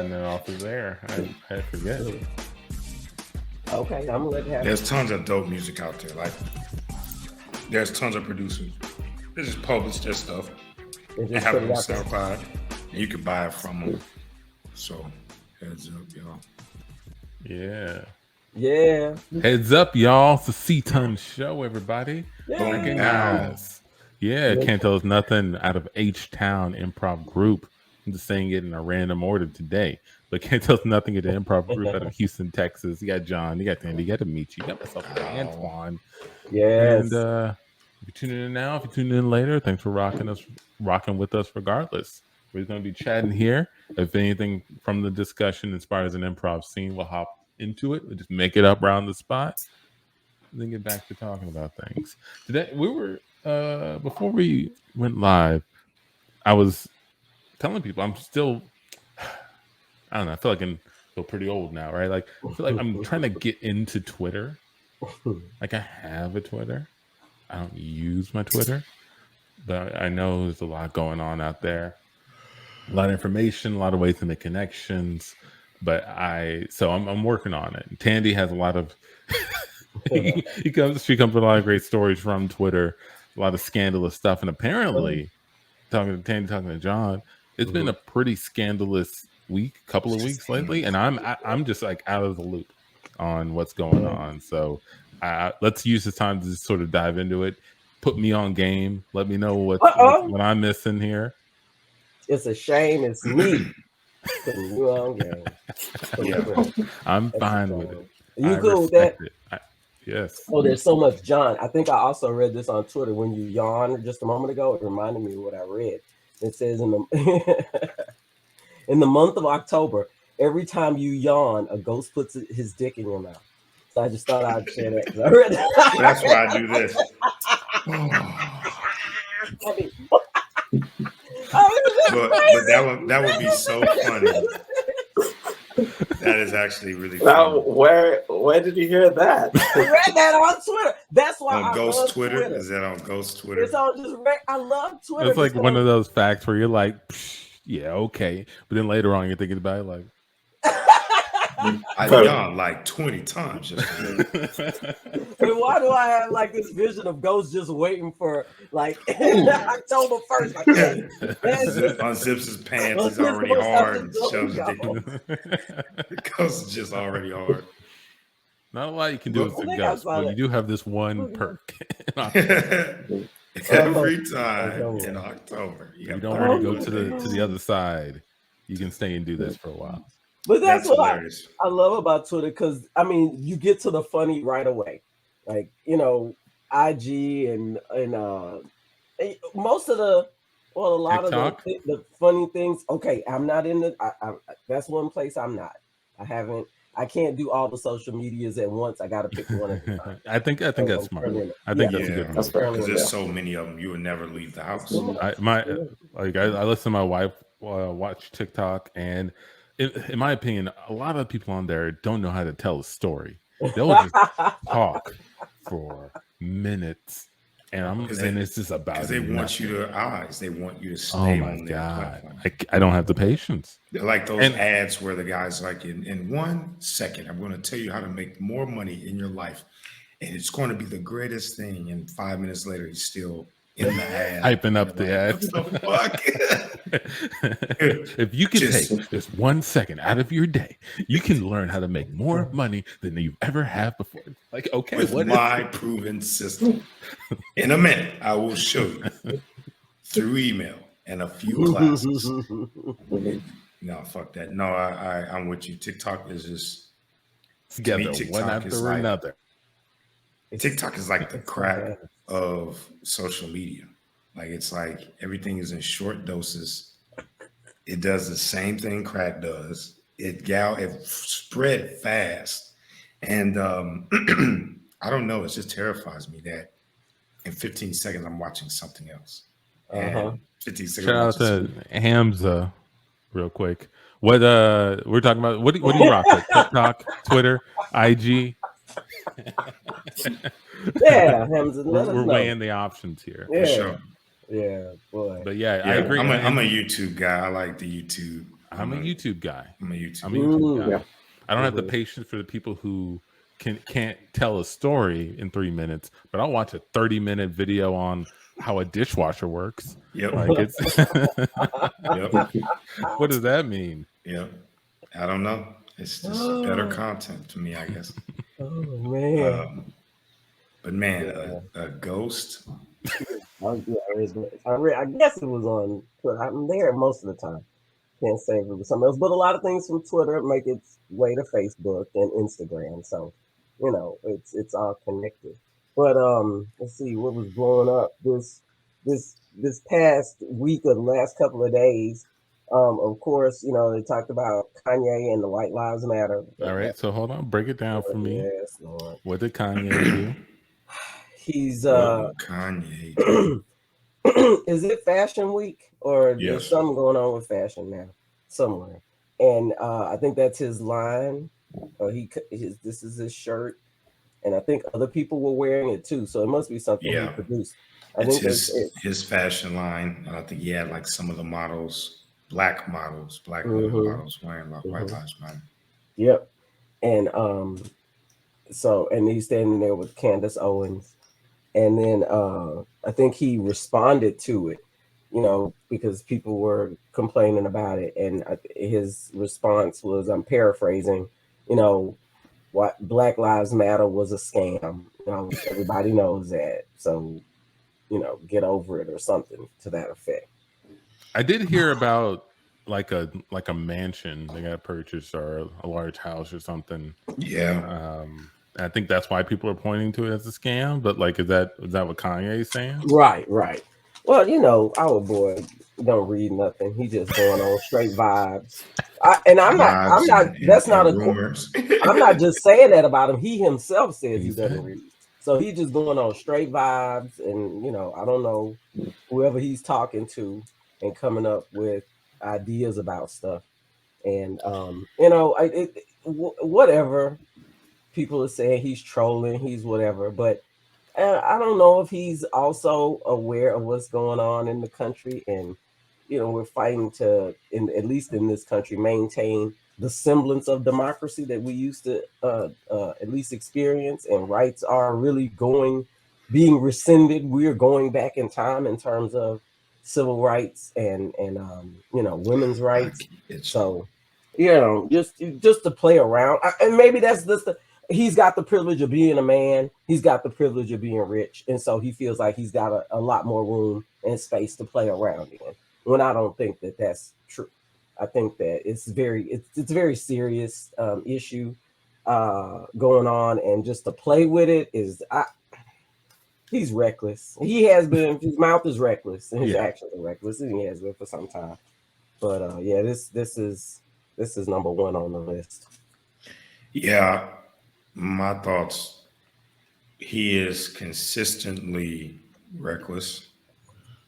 cutting it off of there. I forget. Okay, I'm gonna let it happen. There's tons of dope music out there. Like, there's tons of producers. They just publish their stuff and have it on SoundCloud, and you can buy it from them. So, heads up, y'all. Yeah. Heads up, y'all. It's the C-Tun show, everybody. Yeah. Recognize. Yeah, Can't Tell Us Nothing out of H-Town Improv Group. I'm just saying it in a random order today. But Can't Tell Us Nothing at the Improv Group out of Houston, Texas. You got John, you got Tandy, you got Amici, you got myself, Antoine. Yes. And if you're tuning in now, if you're tuning in later, thanks for rocking with us regardless. We're going to be chatting here. If anything from the discussion inspires an improv scene, we'll hop into it. We'll just make it up around the spot. And then get back to talking about things. Today, we were, before we went live, I was telling people I'm still, I don't know, I feel like I feel pretty old now, right? Like, I feel like I'm trying to get into Twitter. Like, I have a Twitter. I don't use my Twitter. But I know there's a lot going on out there. A lot of information, a lot of ways to make connections. But I'm working on it. Tandy has a lot of she comes with a lot of great stories from Twitter, a lot of scandalous stuff. And apparently, talking to John, it's been a pretty scandalous couple of weeks lately, and I'm just like out of the loop on what's going on. So let's use this time to just sort of dive into it. Put me on game. Let me know what I'm missing here. It's a shame. It's me putting you on game. I'm fine with it. You cool with that? Yes. Oh, there's so much, John. I think I also read this on Twitter when you yawned just a moment ago. It reminded me of what I read. It says in the month of October, every time you yawn, a ghost puts his dick in your mouth. So I just thought I'd share that. I read that. That's why I do this. But that would be so funny. That is actually really funny. Now, where did you hear that? I read that on Twitter. That's why on Ghost Twitter? Is that on Ghost Twitter? It's on just I love Twitter. It's like one of those facts where you're like, yeah, okay, but then later on you're thinking about it like, I yawned like 20 times. And why do I have like this vision of ghosts just waiting for like October 1st? Like, unzips his pants, he's already hard, and shoves the ghost is just already hard. Not a lot you can do with the ghost, but you do have this one perk. Every time in October. You don't want to go to the other side. You can stay and do this for a while. But that's what I love about Twitter, because I mean, you get to the funny right away. Like, you know, IG and most of a lot TikTok? Of the funny things. Okay, I'm not in the. That's one place I'm not. I can't do all the social medias at once. I got to pick one at a time. I think that's smart. I think that's a good one. Because there's so many of them, you would never leave the house. I listen to my wife watch TikTok, and in my opinion, a lot of people on there don't know how to tell a story. They'll just talk for minutes, and it's just about because they want you to eyes. They want you to stay on their platform. I don't have the patience. They're like those ads where the guy's like, in 1 second, I'm going to tell you how to make more money in your life, and it's going to be the greatest thing. And 5 minutes later, he's still in the ad, hyping up the ads. If you can take just 1 second out of your day, you can learn how to make more money than you ever have before. Like, okay, with my proven system. In a minute, I will show you through email and a few classes. No, fuck that. No, I'm with you. TikTok is just together, one after another. TikTok is like the crack of social media. Like, it's like everything is in short doses. It does the same thing crack does. It spread fast. And I don't know, it just terrifies me that in 15 seconds I'm watching something else. 15 seconds. Shout out to Hamza real quick. What we're talking about, what do you rock with? TikTok, Twitter, IG? Yeah, we're weighing the options here. Yeah. For sure. Yeah, boy. But yeah, I agree. I'm a YouTube guy. I like the YouTube. I'm a YouTube guy. I'm a YouTube guy. Yeah. I don't have the patience for the people who can't tell a story in 3 minutes, but I'll watch a 30-minute video on how a dishwasher works. Yep. Like it's Yep. What does that mean? Yep. I don't know. It's just better content to me, I guess. Oh man. But man, a ghost. I guess it was on Twitter. I'm there most of the time. Can't say if it was something else, but a lot of things from Twitter make its way to Facebook and Instagram. So, you know, it's all connected. But let's see what was blowing up this past week or the last couple of days. Of course, you know, they talked about Kanye and the White Lives Matter. All right, so hold on, break it down for me. Yes, Lord. What did Kanye do? He's Kanye. is it Fashion Week or there's something going on with fashion now somewhere? And I think that's his line. This is his shirt, and I think other people were wearing it too. So it must be something he produced. It's his fashion line. And I think he had like some of the models, black women models wearing like White Lives Matter. Yep. And and he's standing there with Candace Owens. And then I think he responded to it, you know, because people were complaining about it. And his response was, I'm paraphrasing, you know, what Black Lives Matter was a scam. You know, everybody knows that. So, you know, get over it or something to that effect. I did hear about like a mansion they got purchased or a large house or something. Yeah. I think that's why people are pointing to it as a scam. But like, is that what Kanye is saying? Right. Well, you know, our boy don't read nothing. He just going on straight vibes. I'm not. That's not a rumors. I'm not just saying that about him. He himself says he doesn't read. So he's just going on straight vibes, and you know, I don't know whoever he's talking to and coming up with ideas about stuff. And you know, whatever. People are saying he's trolling, he's whatever, but I don't know if he's also aware of what's going on in the country. And, you know, we're fighting to, at least in this country, maintain the semblance of democracy that we used to at least experience. And rights are really being rescinded. We're going back in time in terms of civil rights and you know, women's rights. So, you know, just to play around. And maybe that's just he's got the privilege of being a man. He's got the privilege of being rich. And so he feels like he's got a lot more room and space to play around in. When I don't think that that's true. I think that it's a very serious issue going on. And just to play with it he's reckless. He has been, his mouth is reckless and his actions are reckless. And he has been for some time. But yeah, this is number one on the list. Yeah. My thoughts, he is consistently reckless.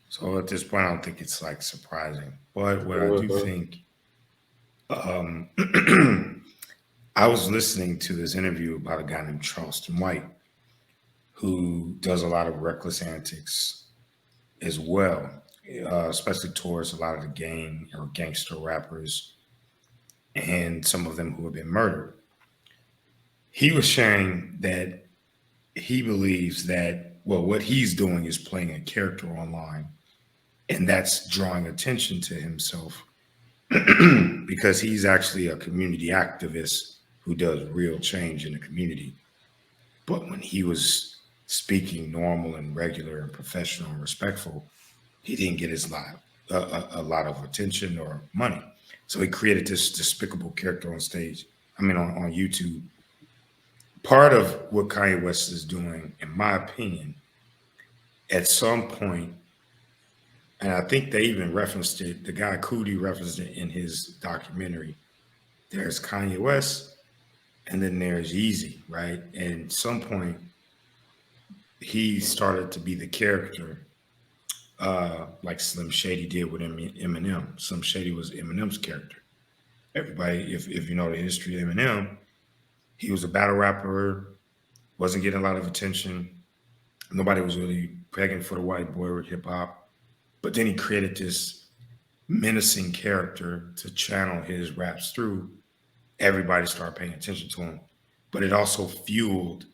So at this point, I don't think it's like surprising. But what I do think, I was listening to this interview about a guy named Charleston White, who does a lot of reckless antics as well, especially towards a lot of the gang or gangster rappers and some of them who have been murdered. He was sharing that he believes that, well, what he's doing is playing a character online, and that's drawing attention to himself because he's actually a community activist who does real change in the community. But when he was speaking normal and regular and professional and respectful, he didn't get a lot of attention or money. So he created this despicable character on stage. I mean, on YouTube. Part of what Kanye West is doing, in my opinion, at some point, and I think they even referenced it, the guy Cootie referenced it in his documentary, there's Kanye West, and then there's Yeezy, right? And at some point, he started to be the character, like Slim Shady did with Eminem. Slim Shady was Eminem's character. Everybody, if you know the history of Eminem, he was a battle rapper, wasn't getting a lot of attention. Nobody was really begging for the white boy with hip hop. But then he created this menacing character to channel his raps through, everybody started paying attention to him. But it also fueled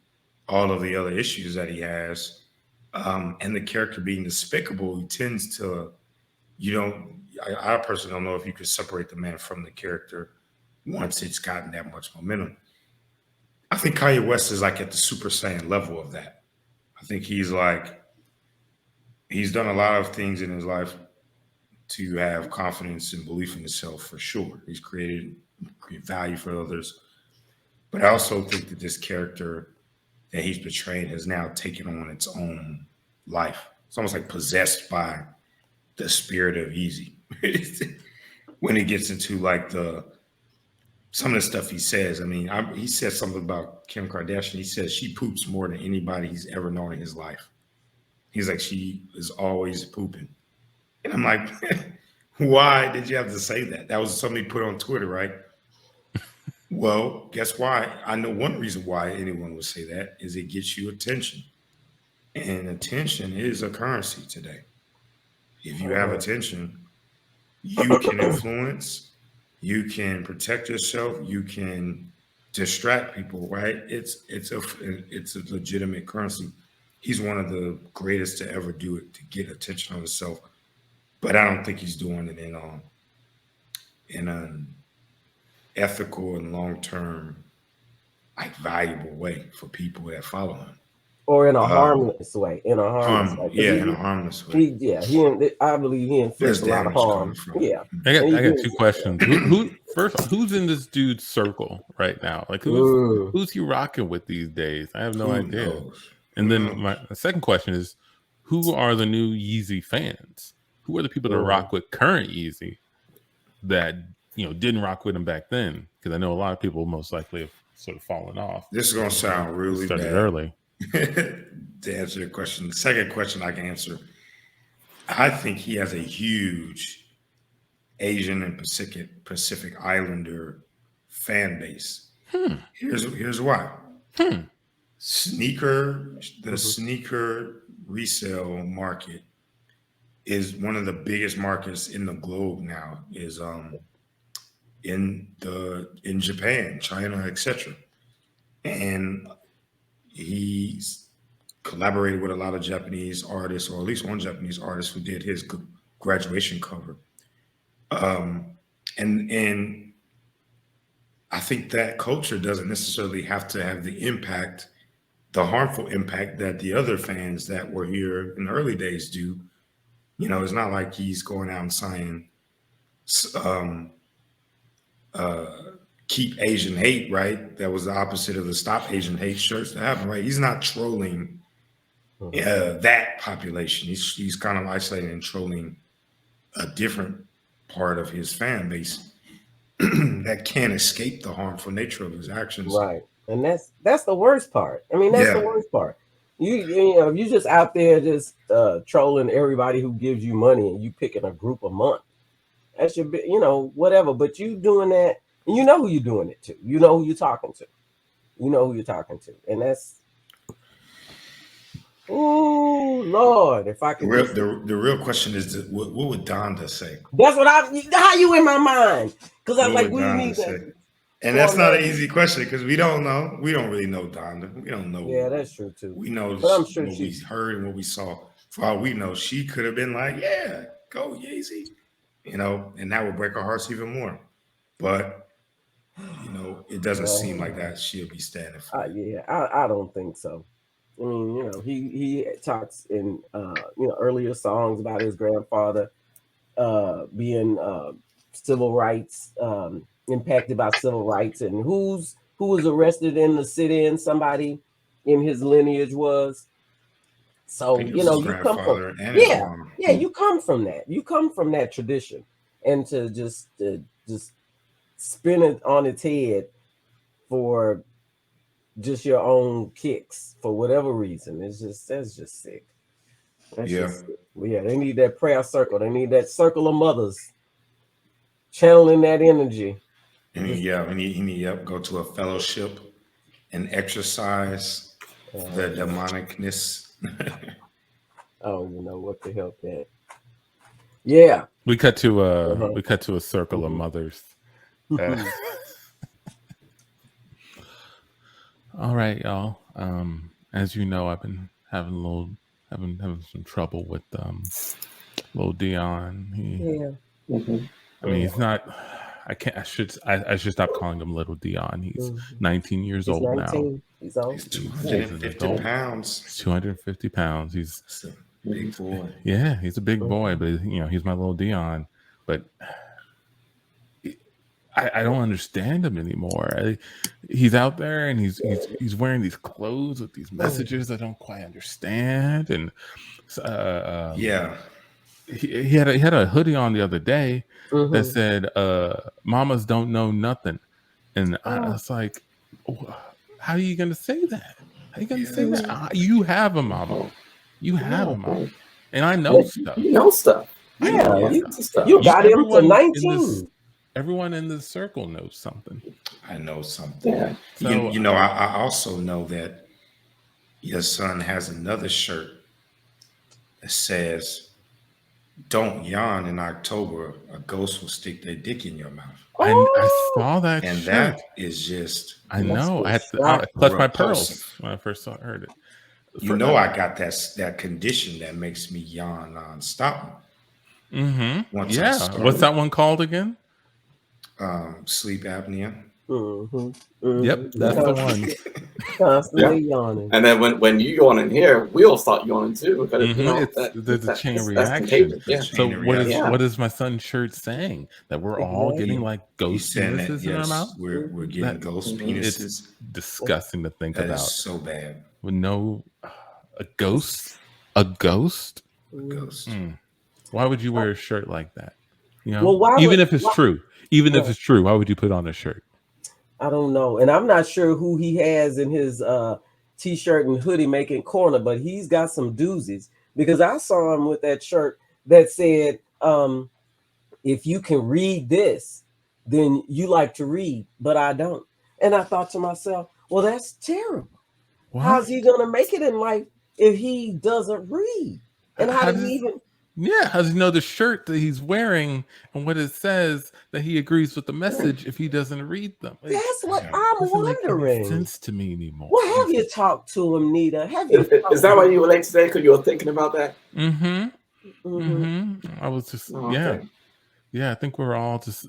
all of the other issues that he has. And the character being despicable, he tends to, I personally don't know if you could separate the man from the character once it's gotten that much momentum. I think Kanye West is like at the Super Saiyan level of that. I think he's done a lot of things in his life to have confidence and belief in himself for sure. He's created value for others. But I also think that this character that he's portraying has now taken on its own life. It's almost like possessed by the spirit of Yeezy. When it gets into like some of the stuff he says. I mean, he said something about Kim Kardashian. He says she poops more than anybody he's ever known in his life. He's like, she is always pooping. And I'm like, why did you have to say that? That was something he put on Twitter, right? Well, guess why? I know one reason why anyone would say that is it gets you attention. And attention is a currency today. If you have attention, you can influence, you can protect yourself, you can distract people, right? It's a legitimate currency. He's one of the greatest to ever do it, to get attention on himself. But I don't think he's doing it in an ethical and long-term, like, valuable way for people that follow him. Or in a harmless way. In a harmless way. Yeah, in a harmless way. I believe he inflicts a lot of harm. Yeah. I got two questions. Who's in this dude's circle right now? Like, who's he rocking with these days? I have no idea. Knows? And then my second question is, who are the new Yeezy fans? Who are the people that rock with current Yeezy that didn't rock with him back then? Because I know a lot of people most likely have sort of fallen off. This is gonna sound really bad early. To answer your question. The second question I can answer. I think he has a huge Asian and Pacific Islander fan base. Here's why. The sneaker resale market is one of the biggest markets in the globe now, is in Japan, China, etc. And he's collaborated with a lot of Japanese artists, or at least one Japanese artist who did his graduation cover. And I think that culture doesn't necessarily have to have the harmful impact that the other fans that were here in the early days do. It's not like he's going out and saying, keep Asian hate, right? That was the opposite of the stop Asian hate shirts that happened, right? He's not trolling that population. He's kind of isolating and trolling a different part of his fan base that can't escape the harmful nature of his actions. Right. And that's the worst part. I mean, that's the worst part. If you just out there just trolling everybody who gives you money and you picking a group a month, that should be, whatever. But you doing that, and you know who you're doing it to. You know who you're talking to. And that's, oh Lord, if I can. The real question is, what would Donda say? That's how you in my mind. Because I'm like, we need that. And that's not an easy question because we don't know. We don't really know Donda. We don't know. Yeah, that's true too. We know I'm sure what we heard and what we saw. For all we know, she could have been like, yeah, go Yeezy. And that would break our hearts even more. But, it doesn't seem like that she'll be standing for. I don't think so. I mean, he talks in, earlier songs about his grandfather being civil rights, impacted by civil rights, and who was arrested in the sit-in, somebody in his lineage was. So, you come from, you come from that. You come from that tradition. And to just spin it on its head for just your own kicks for whatever reason, that's just sick. Just sick. They need that prayer circle. They need that circle of mothers channeling that energy. And he need go to a fellowship and exercise the demonicness. Oh, what the hell that? Yeah. We cut to a circle of mothers. All right, y'all. As you know, I've been having some trouble with little Dion. I mean, he's not. I should stop calling him little Dion. He's 19 years old 19. Now. He's old. He's 250 pounds. He's 250 pounds. He's a big boy. Yeah, he's a big boy, but he's my little Dion. But I don't understand him anymore. He's out there and he's wearing these clothes with these messages I don't quite understand. And he had a hoodie on the other day that said "Mamas don't know nothing," and I was like, "How are you going to say that? How are you going to say that? You have a mama, you have a mama, and I know stuff. You know stuff. Yeah, you got him to 19." Everyone in the circle knows something. I know something. Yeah. So, I also know that your son has another shirt that says, "Don't yawn in October. A ghost will stick their dick in your mouth." I saw that, and shirt. That is just. I know. I clutched my pearls when I first heard it. I got that condition that makes me yawn nonstop. What's that one called again? Sleep apnea. Yep, that's the one. Constantly yawning. And then when you yawn in here, we all start yawning too. Because there's a chain reaction. Yeah. So what is my son's shirt saying? That we're all getting like ghost penises in our mouth? We're getting ghost penises. It's disgusting to think about. That is so bad. With a ghost? A ghost? A ghost. Why would you wear a shirt like that? Even if it's true. Even if it's true, why would you put on a shirt? I don't know. And I'm not sure who he has in his t-shirt and hoodie making corner, but he's got some doozies, because I saw him with that shirt that said, if you can read this, then you like to read, but I don't. And I thought to myself, well, that's terrible. What? How's he going to make it in life if he doesn't read? And how did he even... Yeah, how does he know the shirt that he's wearing and what it says that he agrees with the message if he doesn't read them? That's what I'm wondering. Make any sense to me anymore. Well, have you talked to him, Nita? Is that why you were late today? Because you were thinking about that? I was just I think we're all just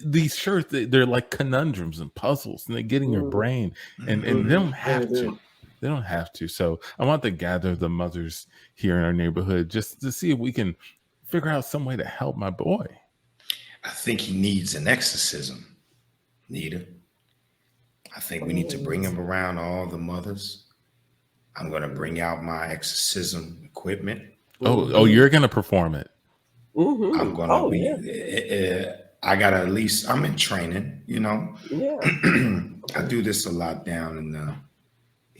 these shirts. They're like conundrums and puzzles, and they get in your brain, and they don't have to. They don't have to. So I want to gather the mothers here in our neighborhood just to see if we can figure out some way to help my boy. I think he needs an exorcism, Nita. I think we need to bring him around all the mothers. I'm going to bring out my exorcism equipment. Oh, you're going to perform it. I'm going to be, I got to at least, I'm in training, Yeah. I do this a lot down in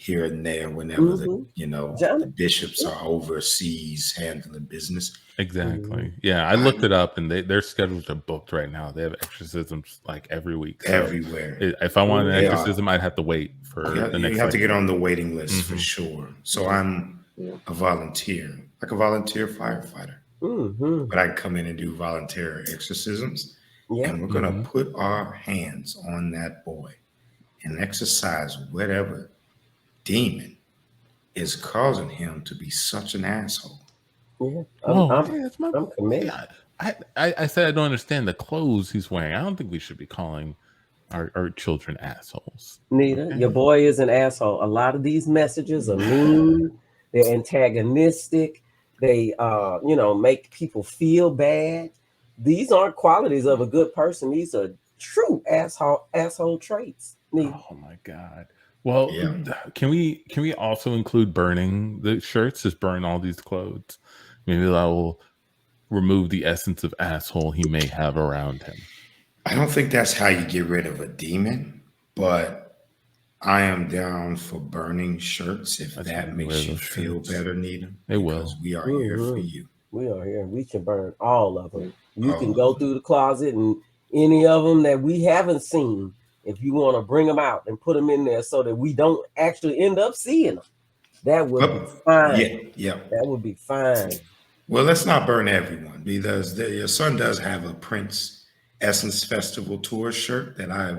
here and there whenever the bishops are overseas handling business. Exactly. Yeah, I looked it up, and their schedules are booked right now. They have exorcisms like every week. So everywhere. If I wanted an exorcism, I'd have to wait for the next. You have to get on the waiting list for sure. So I'm a volunteer, like a volunteer firefighter. But I come in and do volunteer exorcisms, and we're going to put our hands on that boy and exorcise whatever demon is causing him to be such an asshole. Yeah, I'm committed. I said I don't understand the clothes he's wearing. I don't think we should be calling our children assholes. Nita, your boy is an asshole. A lot of these messages are mean. They're antagonistic. They make people feel bad. These aren't qualities of a good person. These are true asshole traits. Nita. Oh my God. Well, can we also include burning the shirts? Just burn all these clothes. Maybe that will remove the essence of asshole he may have around him. I don't think that's how you get rid of a demon, but I am down for burning shirts if that makes you feel better, Nita. It will. We are here for you. We are here. We can burn all of them. You can go through the closet and any of them that we haven't seen. If you want to bring them out and put them in there so that we don't actually end up seeing them, that would be fine. Yeah. That would be fine. Well, let's not burn everyone because your son does have a Prince Essence Festival tour shirt that I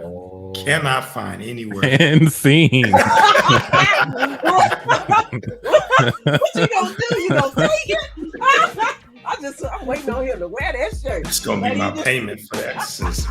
cannot find anywhere. And scene. What you gonna do? You gonna take it? I'm waiting on him to wear that shirt. It's gonna be my payment for that, sis.